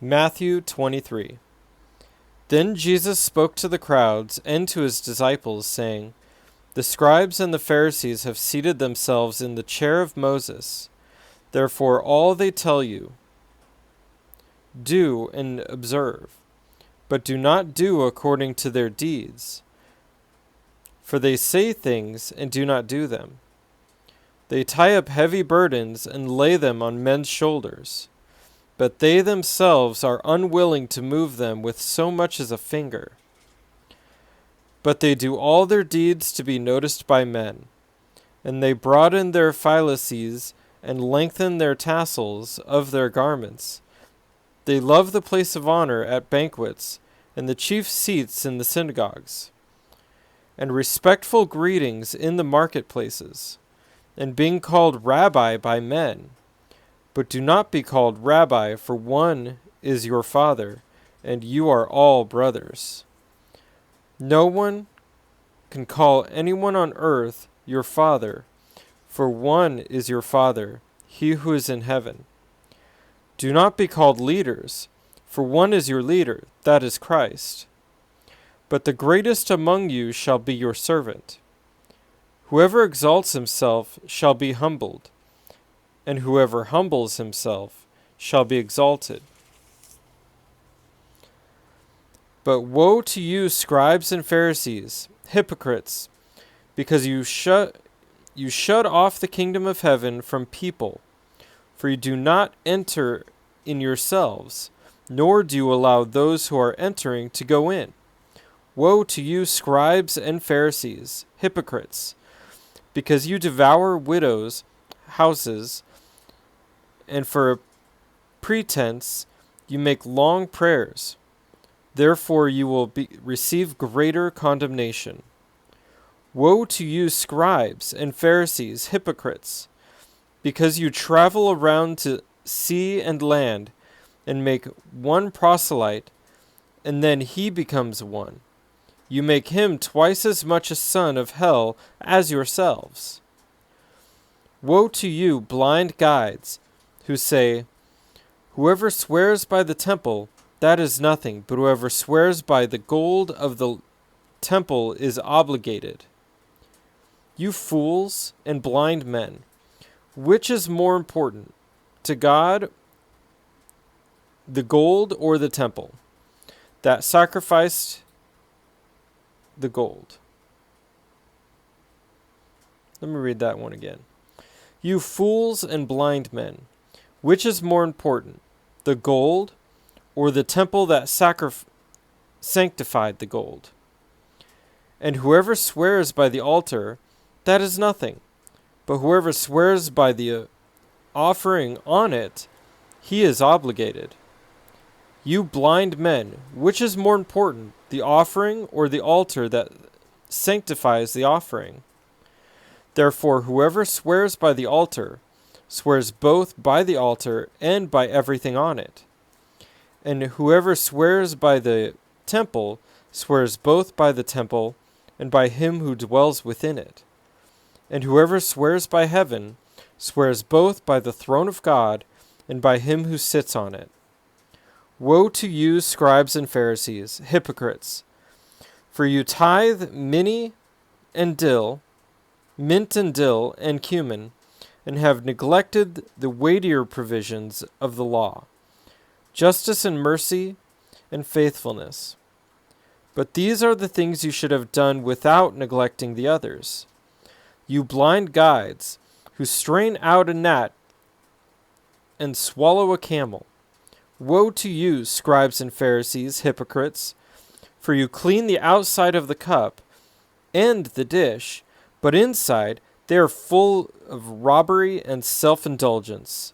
Matthew 23. Then Jesus spoke to the crowds and to his disciples, saying, The scribes and the Pharisees have seated themselves in the chair of Moses. Therefore all they tell you, do and observe, but do not do according to their deeds. For they say things and do not do them. They tie up heavy burdens and lay them on men's shoulders, but they themselves are unwilling to move them with so much as a finger. But they do all their deeds to be noticed by men, and they broaden their phylaces and lengthen their tassels of their garments. They love the place of honor at banquets and the chief seats in the synagogues, and respectful greetings in the marketplaces, and being called Rabbi by men. But do not be called Rabbi, for one is your Father, and you are all brothers. No one can call anyone on earth your Father, for one is your Father, he who is in heaven. Do not be called leaders, for one is your leader, that is Christ. But the greatest among you shall be your servant. Whoever exalts himself shall be humbled, and whoever humbles himself shall be exalted. But woe to you, scribes and Pharisees, hypocrites, because you shut off the kingdom of heaven from people, for you do not enter in yourselves, nor do you allow those who are entering to go in. Woe to you, scribes and Pharisees, hypocrites, because you devour widows' houses, and for a pretense you make long prayers. Therefore you will receive greater condemnation. Woe to you, scribes and Pharisees, hypocrites, because you travel around to sea and land, and make one proselyte, and then he becomes one. You make him twice as much a son of hell as yourselves. Woe to you, blind guides, who say, Whoever swears by the temple, that is nothing, but whoever swears by the gold of the temple is obligated. You fools and blind men, which is more important, to God, the gold or the temple that sacrificed the gold? Let me read that one again. You fools and blind men, which is more important, the gold or the temple that sanctified the gold? And whoever swears by the altar, that is nothing, but whoever swears by the offering on it, he is obligated. You blind men, which is more important, the offering or the altar that sanctifies the offering? Therefore, whoever swears by the altar swears both by the altar and by everything on it. And whoever swears by the temple swears both by the temple and by him who dwells within it. And whoever swears by heaven swears both by the throne of God and by him who sits on it. Woe to you, scribes and Pharisees, hypocrites! For you tithe mint and dill, and cumin, and have neglected the weightier provisions of the law, justice and mercy and faithfulness. But these are the things you should have done without neglecting the others. You blind guides, who strain out a gnat and swallow a camel. Woe to you, scribes and Pharisees, hypocrites! For you clean the outside of the cup and the dish, but inside they are full of robbery and self-indulgence.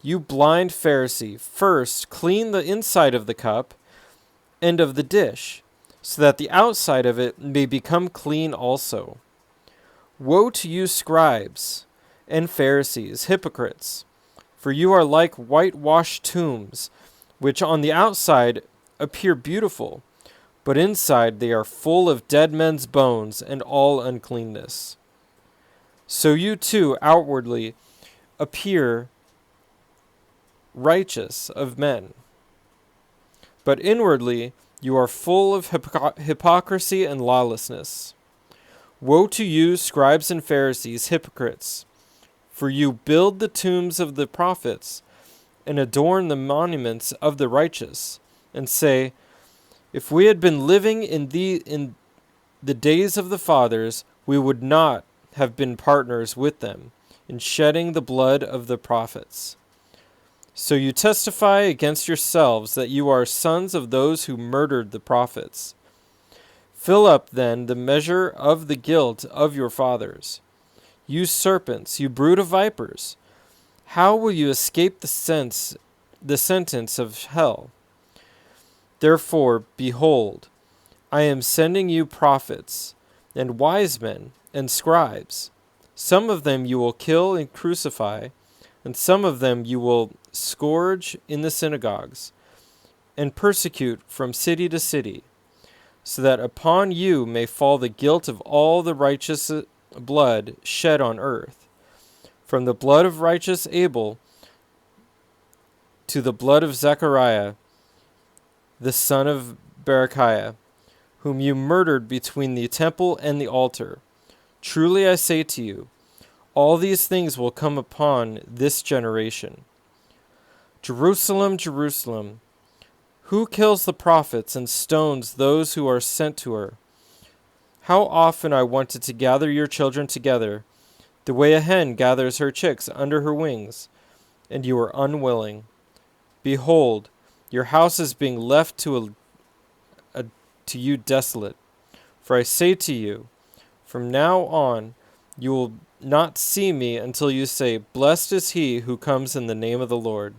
You blind Pharisee, first clean the inside of the cup and of the dish, so that the outside of it may become clean also. Woe to you, scribes and Pharisees, hypocrites! For you are like whitewashed tombs, which on the outside appear beautiful, but inside they are full of dead men's bones and all uncleanness. So you too outwardly appear righteous of men, but inwardly you are full of hypocrisy and lawlessness. Woe to you, scribes and Pharisees, hypocrites! For you build the tombs of the prophets and adorn the monuments of the righteous, and say, if we had been living in the days of the fathers, we would not have been partners with them in shedding the blood of the prophets. So you testify against yourselves that you are sons of those who murdered the prophets. Fill up, then, the measure of the guilt of your fathers. You serpents, you brood of vipers, how will you escape the sentence of hell? Therefore, behold, I am sending you prophets, and wise men, and scribes. Some of them you will kill and crucify, and some of them you will scourge in the synagogues, and persecute from city to city, so that upon you may fall the guilt of all the righteous blood shed on earth, from the blood of righteous Abel to the blood of Zechariah, the son of Berechiah, whom you murdered between the temple and the altar. Truly I say to you, all these things will come upon this generation. Jerusalem, Jerusalem, who kills the prophets and stones those who are sent to her? How often I wanted to gather your children together, the way a hen gathers her chicks under her wings, and you were unwilling. Behold, your house is being left to you desolate. For I say to you, from now on you will not see me until you say, blessed is he who comes in the name of the Lord.